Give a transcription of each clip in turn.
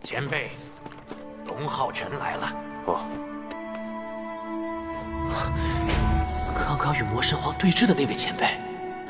前辈，董浩辰来了。哦，刚刚与魔神皇对峙的那位前辈，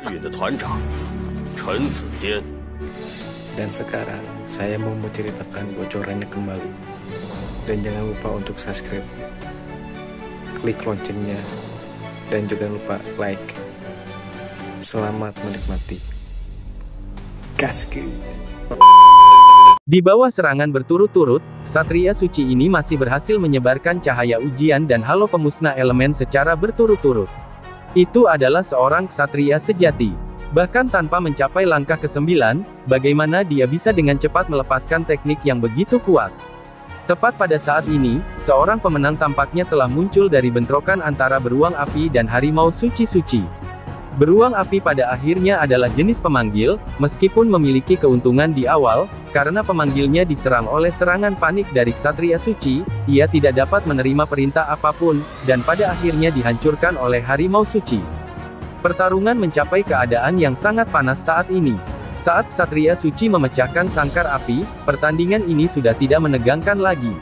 日运的团长陈子颠。Dan sekarang saya mau menceritakan bocorannya kembali. Dan jangan lupa untuk subscribe, klik loncengnya, dan juga lupa like. Selamat menikmati. Gaskeun. Di bawah serangan berturut-turut, Ksatria Suci ini masih berhasil menyebarkan cahaya ujian dan halo pemusnah elemen secara berturut-turut. Itu adalah seorang ksatria sejati. Bahkan tanpa mencapai langkah ke-9, bagaimana dia bisa dengan cepat melepaskan teknik yang begitu kuat. Tepat pada saat ini, seorang pemenang tampaknya telah muncul dari bentrokan antara beruang api dan harimau suci-suci. Beruang api pada akhirnya adalah jenis pemanggil, meskipun memiliki keuntungan di awal, karena pemanggilnya diserang oleh serangan panik dari Ksatria Suci, ia tidak dapat menerima perintah apapun, dan pada akhirnya dihancurkan oleh harimau suci. Pertarungan mencapai keadaan yang sangat panas saat ini. Saat Ksatria Suci memecahkan sangkar api, pertandingan ini sudah tidak menegangkan lagi.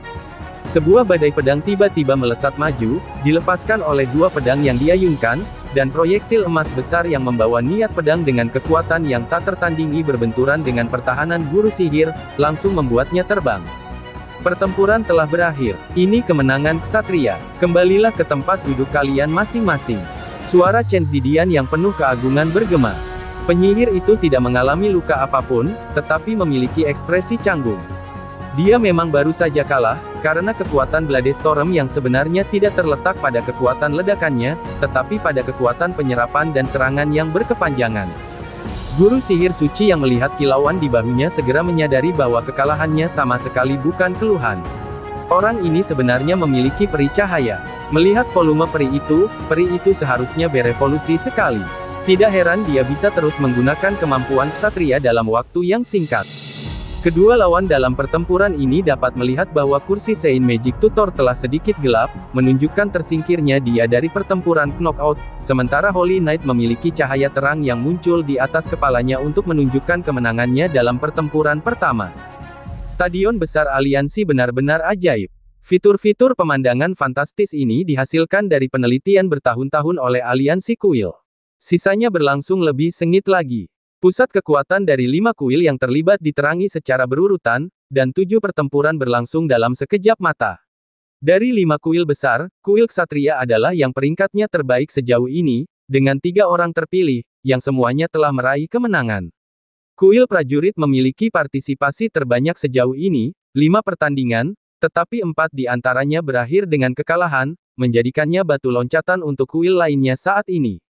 Sebuah badai pedang tiba-tiba melesat maju, dilepaskan oleh dua pedang yang diayunkan, dan proyektil emas besar yang membawa niat pedang dengan kekuatan yang tak tertandingi berbenturan dengan pertahanan guru sihir, langsung membuatnya terbang. Pertempuran telah berakhir. Ini kemenangan Ksatria. Kembalilah ke tempat duduk kalian masing-masing. Suara Chen Zidian yang penuh keagungan bergema. Penyihir itu tidak mengalami luka apapun, tetapi memiliki ekspresi canggung. Dia memang baru saja kalah, karena kekuatan Bladestorm yang sebenarnya tidak terletak pada kekuatan ledakannya, tetapi pada kekuatan penyerapan dan serangan yang berkepanjangan. Guru sihir suci yang melihat kilauan di bahunya segera menyadari bahwa kekalahannya sama sekali bukan keluhan. Orang ini sebenarnya memiliki peri cahaya. Melihat volume peri itu seharusnya berevolusi sekali. Tidak heran dia bisa terus menggunakan kemampuan ksatria dalam waktu yang singkat. Kedua lawan dalam pertempuran ini dapat melihat bahwa kursi Sein Magic Tutor telah sedikit gelap, menunjukkan tersingkirnya dia dari pertempuran knockout, sementara Holy Knight memiliki cahaya terang yang muncul di atas kepalanya untuk menunjukkan kemenangannya dalam pertempuran pertama. Stadion besar aliansi benar-benar ajaib. Fitur-fitur pemandangan fantastis ini dihasilkan dari penelitian bertahun-tahun oleh aliansi kuil. Sisanya berlangsung lebih sengit lagi. Pusat kekuatan dari 5 kuil yang terlibat diterangi secara berurutan, dan 7 pertempuran berlangsung dalam sekejap mata. Dari 5 kuil besar, kuil Ksatria adalah yang peringkatnya terbaik sejauh ini, dengan 3 orang terpilih, yang semuanya telah meraih kemenangan. Kuil prajurit memiliki partisipasi terbanyak sejauh ini, 5 pertandingan, tetapi 4 di antaranya berakhir dengan kekalahan, menjadikannya batu loncatan untuk kuil lainnya saat ini.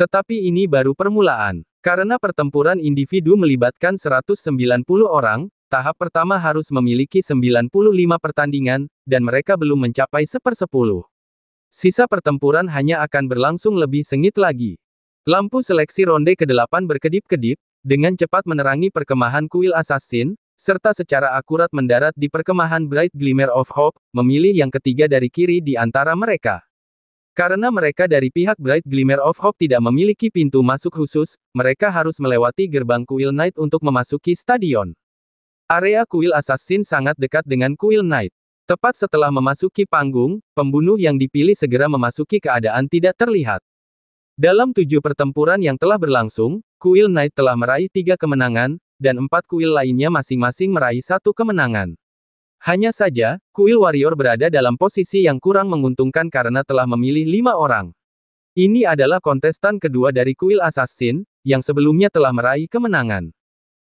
Tetapi ini baru permulaan. Karena pertempuran individu melibatkan 190 orang, tahap pertama harus memiliki 95 pertandingan, dan mereka belum mencapai 1/10. Sisa pertempuran hanya akan berlangsung lebih sengit lagi. Lampu seleksi ronde ke-8 berkedip-kedip, dengan cepat menerangi perkemahan kuil assassin, serta secara akurat mendarat di perkemahan Bright Glimmer of Hope, memilih yang ketiga dari kiri di antara mereka. Karena mereka dari pihak Bright Glimmer of Hope tidak memiliki pintu masuk khusus, mereka harus melewati gerbang kuil Knight untuk memasuki stadion. Area kuil assassin sangat dekat dengan kuil Knight. Tepat setelah memasuki panggung, pembunuh yang dipilih segera memasuki keadaan tidak terlihat. Dalam 7 pertempuran yang telah berlangsung, kuil Knight telah meraih 3 kemenangan, dan 4 kuil lainnya masing-masing meraih 1 kemenangan. Hanya saja, kuil warrior berada dalam posisi yang kurang menguntungkan karena telah memilih 5 orang. Ini adalah kontestan kedua dari kuil assassin, yang sebelumnya telah meraih kemenangan.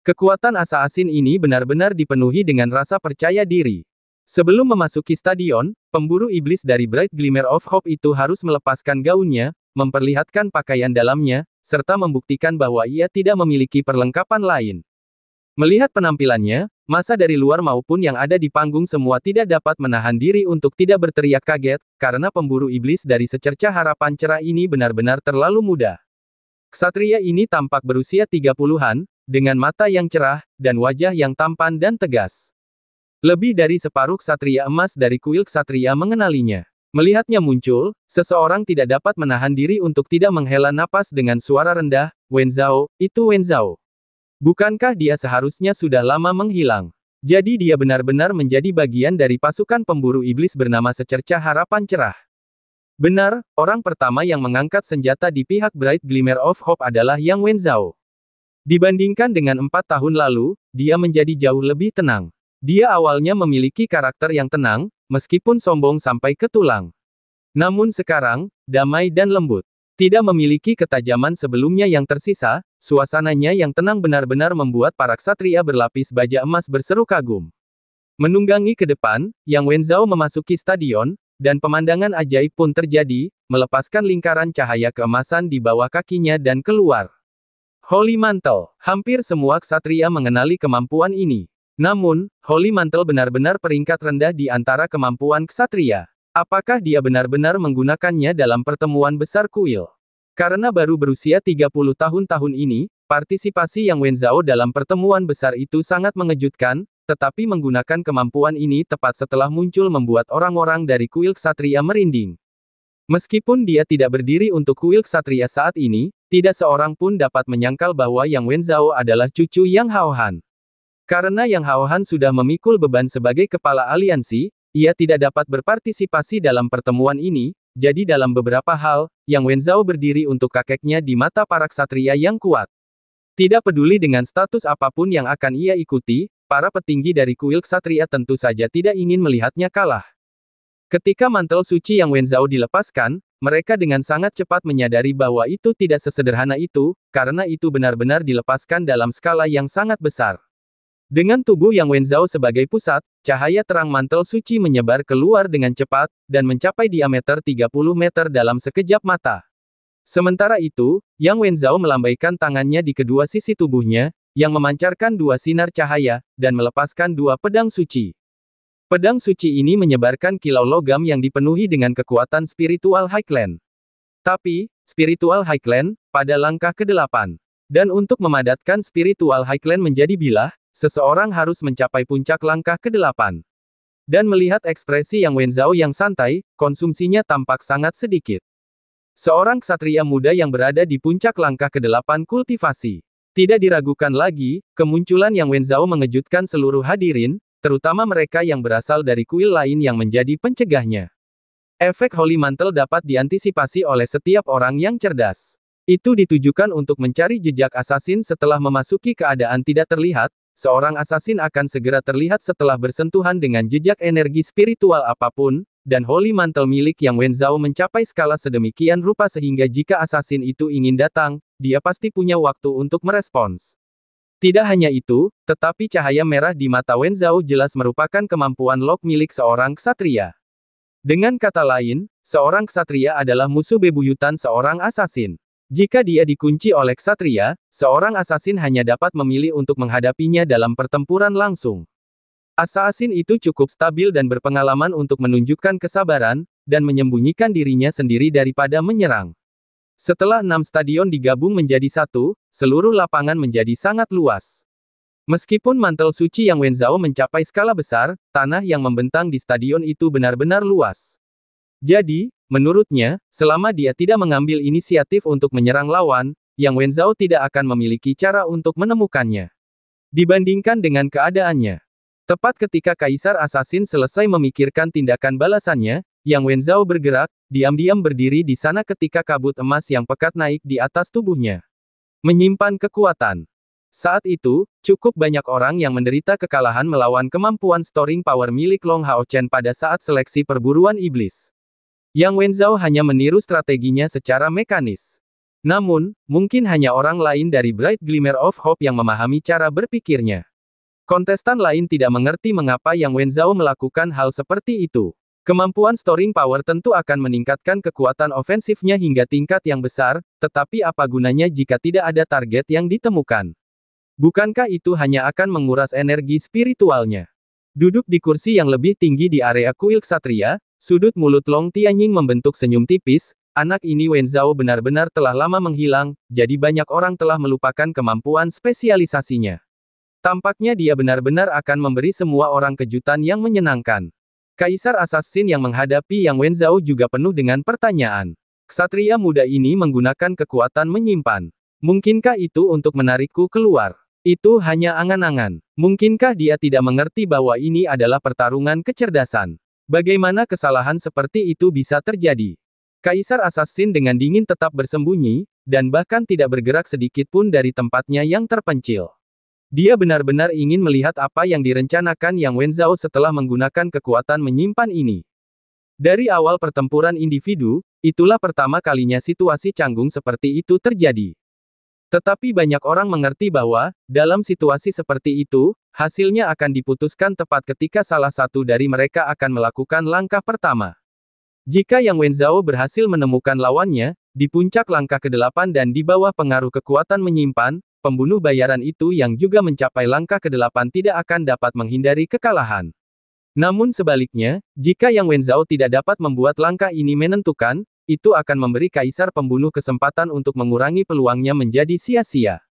Kekuatan assassin ini benar-benar dipenuhi dengan rasa percaya diri. Sebelum memasuki stadion, pemburu iblis dari Bright Glimmer of Hope itu harus melepaskan gaunnya, memperlihatkan pakaian dalamnya, serta membuktikan bahwa ia tidak memiliki perlengkapan lain. Melihat penampilannya, massa dari luar maupun yang ada di panggung semua tidak dapat menahan diri untuk tidak berteriak kaget, karena pemburu iblis dari secercah harapan cerah ini benar-benar terlalu muda. Ksatria ini tampak berusia 30-an, dengan mata yang cerah, dan wajah yang tampan dan tegas. Lebih dari separuh ksatria emas dari kuil ksatria mengenalinya. Melihatnya muncul, seseorang tidak dapat menahan diri untuk tidak menghela napas dengan suara rendah, "Wenzhao, itu Wenzhao. Bukankah dia seharusnya sudah lama menghilang?" Jadi dia benar-benar menjadi bagian dari pasukan pemburu iblis bernama Secercah Harapan Cerah. Benar, orang pertama yang mengangkat senjata di pihak Bright Glimmer of Hope adalah Yang Wenzhao. Dibandingkan dengan 4 tahun lalu, dia menjadi jauh lebih tenang. Dia awalnya memiliki karakter yang tenang, meskipun sombong sampai ke tulang. Namun sekarang, damai dan lembut. Tidak memiliki ketajaman sebelumnya yang tersisa, suasananya yang tenang benar-benar membuat para ksatria berlapis baja emas berseru kagum. Menunggangi ke depan, Yang Wenzhao memasuki stadion, dan pemandangan ajaib pun terjadi, melepaskan lingkaran cahaya keemasan di bawah kakinya dan keluar. Holy Mantle. Hampir semua ksatria mengenali kemampuan ini. Namun, Holy Mantle benar-benar peringkat rendah di antara kemampuan ksatria. Apakah dia benar-benar menggunakannya dalam pertemuan besar kuil? Karena baru berusia 30 tahun ini, partisipasi Yang Wenzhao dalam pertemuan besar itu sangat mengejutkan, tetapi menggunakan kemampuan ini tepat setelah muncul membuat orang-orang dari kuil ksatria merinding. Meskipun dia tidak berdiri untuk kuil ksatria saat ini, tidak seorang pun dapat menyangkal bahwa Yang Wenzhao adalah cucu Yang Haohan. Karena Yang Haohan sudah memikul beban sebagai kepala aliansi, ia tidak dapat berpartisipasi dalam pertemuan ini, jadi dalam beberapa hal, Yang Wenzhao berdiri untuk kakeknya di mata para ksatria yang kuat. Tidak peduli dengan status apapun yang akan ia ikuti, para petinggi dari kuil ksatria tentu saja tidak ingin melihatnya kalah. Ketika mantel suci Yang Wenzhao dilepaskan, mereka dengan sangat cepat menyadari bahwa itu tidak sesederhana itu, karena itu benar-benar dilepaskan dalam skala yang sangat besar. Dengan tubuh Yang Wenzhao sebagai pusat, cahaya terang mantel suci menyebar keluar dengan cepat, dan mencapai diameter 30 meter dalam sekejap mata. Sementara itu, Yang Wenzhao melambaikan tangannya di kedua sisi tubuhnya, yang memancarkan 2 sinar cahaya, dan melepaskan 2 pedang suci. Pedang suci ini menyebarkan kilau logam yang dipenuhi dengan kekuatan spiritual Highland. Tapi, spiritual Highland, pada langkah ke-8. Dan untuk memadatkan spiritual Highland menjadi bilah, seseorang harus mencapai puncak langkah ke-8. Dan melihat ekspresi Yang Wenzhao yang santai, konsumsinya tampak sangat sedikit. Seorang ksatria muda yang berada di puncak langkah ke-8 kultivasi. Tidak diragukan lagi, kemunculan Yang Wenzhao mengejutkan seluruh hadirin, terutama mereka yang berasal dari kuil lain yang menjadi pencegahnya. Efek Holy Mantle dapat diantisipasi oleh setiap orang yang cerdas. Itu ditujukan untuk mencari jejak asasin setelah memasuki keadaan tidak terlihat. Seorang asasin akan segera terlihat setelah bersentuhan dengan jejak energi spiritual apapun, dan Holy Mantle milik Yang Wenzhao mencapai skala sedemikian rupa sehingga jika asasin itu ingin datang, dia pasti punya waktu untuk merespons. Tidak hanya itu, tetapi cahaya merah di mata Wenzhao jelas merupakan kemampuan lock milik seorang ksatria. Dengan kata lain, seorang ksatria adalah musuh bebuyutan seorang asasin. Jika dia dikunci oleh ksatria, seorang asasin hanya dapat memilih untuk menghadapinya dalam pertempuran langsung. Asasin itu cukup stabil dan berpengalaman untuk menunjukkan kesabaran, dan menyembunyikan dirinya sendiri daripada menyerang. Setelah 6 stadion digabung menjadi satu, seluruh lapangan menjadi sangat luas. Meskipun mantel suci Yang Wenzhao mencapai skala besar, tanah yang membentang di stadion itu benar-benar luas. Jadi, menurutnya, selama dia tidak mengambil inisiatif untuk menyerang lawan, Yang Wenzhao tidak akan memiliki cara untuk menemukannya. Dibandingkan dengan keadaannya. Tepat ketika Kaisar Asasin selesai memikirkan tindakan balasannya, Yang Wenzhao bergerak, diam-diam berdiri di sana ketika kabut emas yang pekat naik di atas tubuhnya. Menyimpan kekuatan. Saat itu, cukup banyak orang yang menderita kekalahan melawan kemampuan storing power milik Long Hao Chen pada saat seleksi perburuan iblis. Yang Wenzhao hanya meniru strateginya secara mekanis. Namun, mungkin hanya orang lain dari Bright Glimmer of Hope yang memahami cara berpikirnya. Kontestan lain tidak mengerti mengapa Yang Wenzhao melakukan hal seperti itu. Kemampuan storing power tentu akan meningkatkan kekuatan ofensifnya hingga tingkat yang besar, tetapi apa gunanya jika tidak ada target yang ditemukan? Bukankah itu hanya akan menguras energi spiritualnya? Duduk di kursi yang lebih tinggi di area kuil ksatria, sudut mulut Long Tianying membentuk senyum tipis. Anak ini Wenzhao benar-benar telah lama menghilang, jadi banyak orang telah melupakan kemampuan spesialisasinya. Tampaknya dia benar-benar akan memberi semua orang kejutan yang menyenangkan. Kaisar Assassin yang menghadapi Yang Wenzhao juga penuh dengan pertanyaan. Ksatria muda ini menggunakan kekuatan menyimpan. Mungkinkah itu untuk menarikku keluar? Itu hanya angan-angan. Mungkinkah dia tidak mengerti bahwa ini adalah pertarungan kecerdasan? Bagaimana kesalahan seperti itu bisa terjadi? Kaisar Assassin dengan dingin tetap bersembunyi, dan bahkan tidak bergerak sedikit pun dari tempatnya yang terpencil. Dia benar-benar ingin melihat apa yang direncanakan Yang Wenzhao setelah menggunakan kekuatan menyimpan ini. Dari awal pertempuran individu, itulah pertama kalinya situasi canggung seperti itu terjadi. Tetapi banyak orang mengerti bahwa, dalam situasi seperti itu, hasilnya akan diputuskan tepat ketika salah satu dari mereka akan melakukan langkah pertama. Jika Yang Wenzhao berhasil menemukan lawannya, di puncak langkah ke-8 dan di bawah pengaruh kekuatan menyimpan, pembunuh bayaran itu yang juga mencapai langkah ke-8 tidak akan dapat menghindari kekalahan. Namun sebaliknya, jika Yang Wenzhao tidak dapat membuat langkah ini menentukan, itu akan memberi kaisar pembunuh kesempatan untuk mengurangi peluangnya menjadi sia-sia.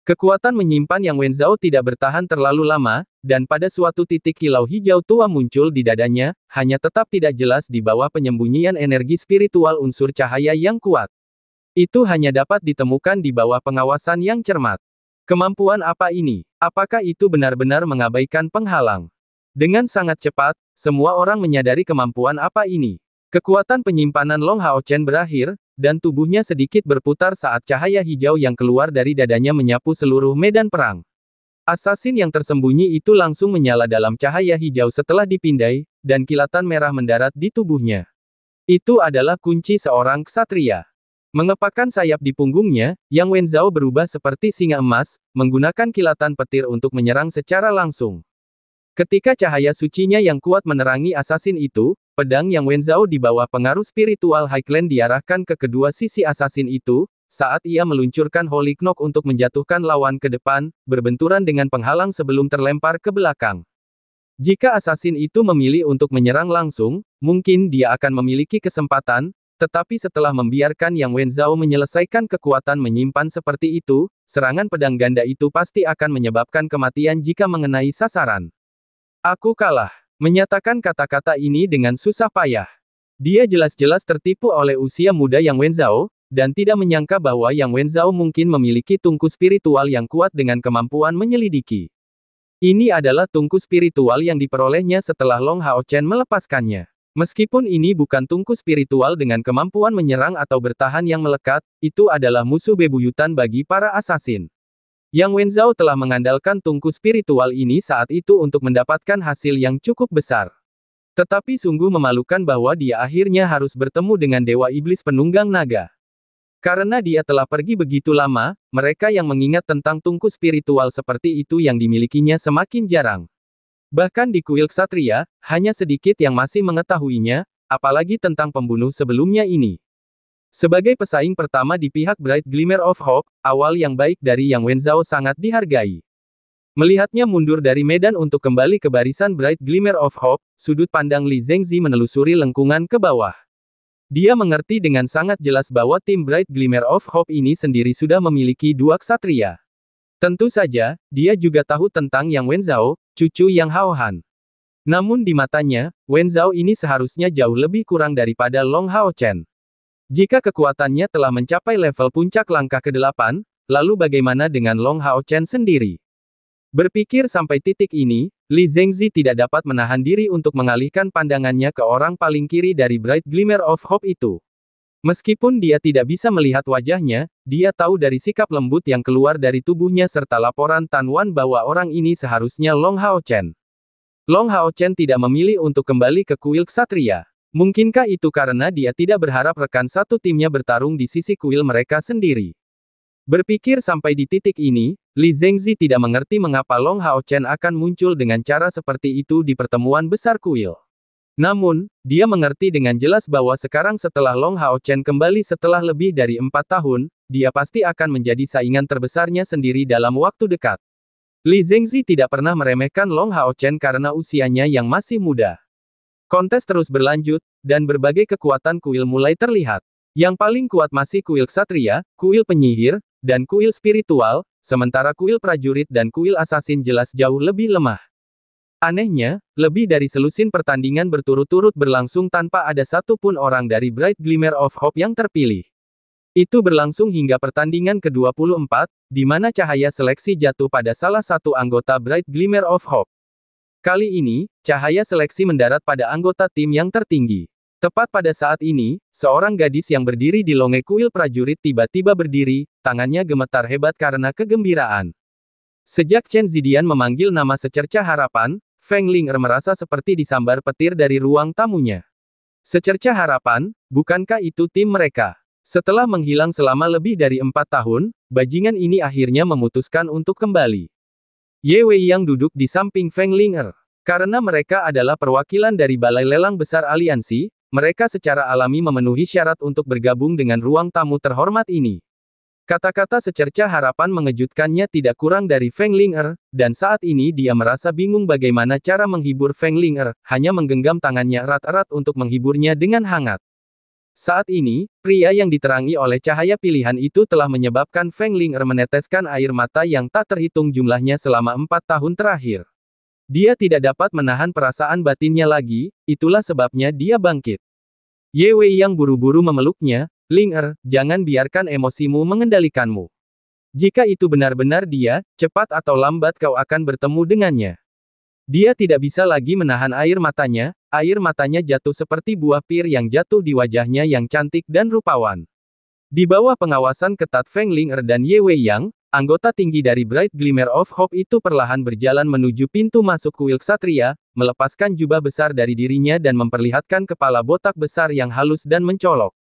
Kekuatan menyimpan Yang Wenzhao tidak bertahan terlalu lama, dan pada suatu titik kilau hijau tua muncul di dadanya, hanya tetap tidak jelas di bawah penyembunyian energi spiritual unsur cahaya yang kuat. Itu hanya dapat ditemukan di bawah pengawasan yang cermat. Kemampuan apa ini? Apakah itu benar-benar mengabaikan penghalang? Dengan sangat cepat, semua orang menyadari kemampuan apa ini. Kekuatan penyimpanan Long Hao Chen berakhir, dan tubuhnya sedikit berputar saat cahaya hijau yang keluar dari dadanya menyapu seluruh medan perang. Assassin yang tersembunyi itu langsung menyala dalam cahaya hijau setelah dipindai, dan kilatan merah mendarat di tubuhnya. Itu adalah kunci seorang ksatria. Mengepakkan sayap di punggungnya, Yang Wenzhao berubah seperti singa emas, menggunakan kilatan petir untuk menyerang secara langsung. Ketika cahaya sucinya yang kuat menerangi assassin itu, pedang Yang Wenzhao di bawah pengaruh spiritual Highland diarahkan ke kedua sisi assassin itu, saat ia meluncurkan Holy Knock untuk menjatuhkan lawan ke depan, berbenturan dengan penghalang sebelum terlempar ke belakang. Jika assassin itu memilih untuk menyerang langsung, mungkin dia akan memiliki kesempatan, tetapi setelah membiarkan Yang Wenzhao menyelesaikan kekuatan menyimpan seperti itu, serangan pedang ganda itu pasti akan menyebabkan kematian jika mengenai sasaran. Aku kalah. Menyatakan kata-kata ini dengan susah payah. Dia jelas-jelas tertipu oleh usia muda Yang Wenzhao, dan tidak menyangka bahwa Yang Wenzhao mungkin memiliki tungku spiritual yang kuat dengan kemampuan menyelidiki. Ini adalah tungku spiritual yang diperolehnya setelah Long Hao Chen melepaskannya. Meskipun ini bukan tungku spiritual dengan kemampuan menyerang atau bertahan yang melekat, itu adalah musuh bebuyutan bagi para assassin. Yang Wenzhao telah mengandalkan tungku spiritual ini saat itu untuk mendapatkan hasil yang cukup besar. Tetapi sungguh memalukan bahwa dia akhirnya harus bertemu dengan Dewa Iblis Penunggang Naga. Karena dia telah pergi begitu lama, mereka yang mengingat tentang tungku spiritual seperti itu yang dimilikinya semakin jarang. Bahkan di kuil ksatria, hanya sedikit yang masih mengetahuinya, apalagi tentang pembunuh sebelumnya ini. Sebagai pesaing pertama di pihak Bright Glimmer of Hope, awal yang baik dari Yang Wenzhao sangat dihargai. Melihatnya mundur dari medan untuk kembali ke barisan Bright Glimmer of Hope, sudut pandang Li Zengzi menelusuri lengkungan ke bawah. Dia mengerti dengan sangat jelas bahwa tim Bright Glimmer of Hope ini sendiri sudah memiliki dua ksatria. Tentu saja, dia juga tahu tentang Yang Wenzhao, cucu Yang Hao Han. Namun di matanya, Wenzhao ini seharusnya jauh lebih kurang daripada Long Hao Chen. Jika kekuatannya telah mencapai level puncak langkah ke-8, lalu bagaimana dengan Long Hao Chen sendiri? Berpikir sampai titik ini, Li Zengzi tidak dapat menahan diri untuk mengalihkan pandangannya ke orang paling kiri dari Bright Glimmer of Hope itu. Meskipun dia tidak bisa melihat wajahnya, dia tahu dari sikap lembut yang keluar dari tubuhnya serta laporan Tan Wan bahwa orang ini seharusnya Long Hao Chen. Long Hao Chen tidak memilih untuk kembali ke kuil ksatria. Mungkinkah itu karena dia tidak berharap rekan satu timnya bertarung di sisi kuil mereka sendiri? Berpikir sampai di titik ini, Li Zengzi tidak mengerti mengapa Long Hao Chen akan muncul dengan cara seperti itu di pertemuan besar kuil. Namun, dia mengerti dengan jelas bahwa sekarang setelah Long Hao Chen kembali setelah lebih dari 4 tahun, dia pasti akan menjadi saingan terbesarnya sendiri dalam waktu dekat. Li Zengzi tidak pernah meremehkan Long Hao Chen karena usianya yang masih muda. Kontes terus berlanjut, dan berbagai kekuatan kuil mulai terlihat. Yang paling kuat masih kuil ksatria, kuil penyihir, dan kuil spiritual, sementara kuil prajurit dan kuil assassin jelas jauh lebih lemah. Anehnya, lebih dari selusin pertandingan berturut-turut berlangsung tanpa ada satu pun orang dari Bright Glimmer of Hope yang terpilih. Itu berlangsung hingga pertandingan ke-24, di mana cahaya seleksi jatuh pada salah satu anggota Bright Glimmer of Hope. Kali ini, cahaya seleksi mendarat pada anggota tim yang tertinggi. Tepat pada saat ini, seorang gadis yang berdiri di longe kuil prajurit tiba-tiba berdiri, tangannya gemetar hebat karena kegembiraan. Sejak Chen Zidian memanggil nama secerca harapan, Feng Ling'er merasa seperti disambar petir dari ruang tamunya. Secerca harapan, bukankah itu tim mereka? Setelah menghilang selama lebih dari 4 tahun, bajingan ini akhirnya memutuskan untuk kembali. Ye Wei yang duduk di samping Feng Ling'er. Karena mereka adalah perwakilan dari Balai Lelang Besar Aliansi, mereka secara alami memenuhi syarat untuk bergabung dengan ruang tamu terhormat ini. Kata-kata secerca harapan mengejutkannya tidak kurang dari Feng Ling'er, dan saat ini dia merasa bingung bagaimana cara menghibur Feng Ling'er, hanya menggenggam tangannya erat-erat untuk menghiburnya dengan hangat. Saat ini, pria yang diterangi oleh cahaya pilihan itu telah menyebabkan Feng Ling'er meneteskan air mata yang tak terhitung jumlahnya selama 4 tahun terakhir. Dia tidak dapat menahan perasaan batinnya lagi, itulah sebabnya dia bangkit. Ye Wei yang buru-buru memeluknya, Ling'er, jangan biarkan emosimu mengendalikanmu. Jika itu benar-benar dia, cepat atau lambat kau akan bertemu dengannya. Dia tidak bisa lagi menahan air matanya jatuh seperti buah pir yang jatuh di wajahnya yang cantik dan rupawan. Di bawah pengawasan ketat Feng Ling'er dan Ye Wei Yang, anggota tinggi dari Bright Glimmer of Hope itu perlahan berjalan menuju pintu masuk kuil ksatria, melepaskan jubah besar dari dirinya dan memperlihatkan kepala botak besar yang halus dan mencolok.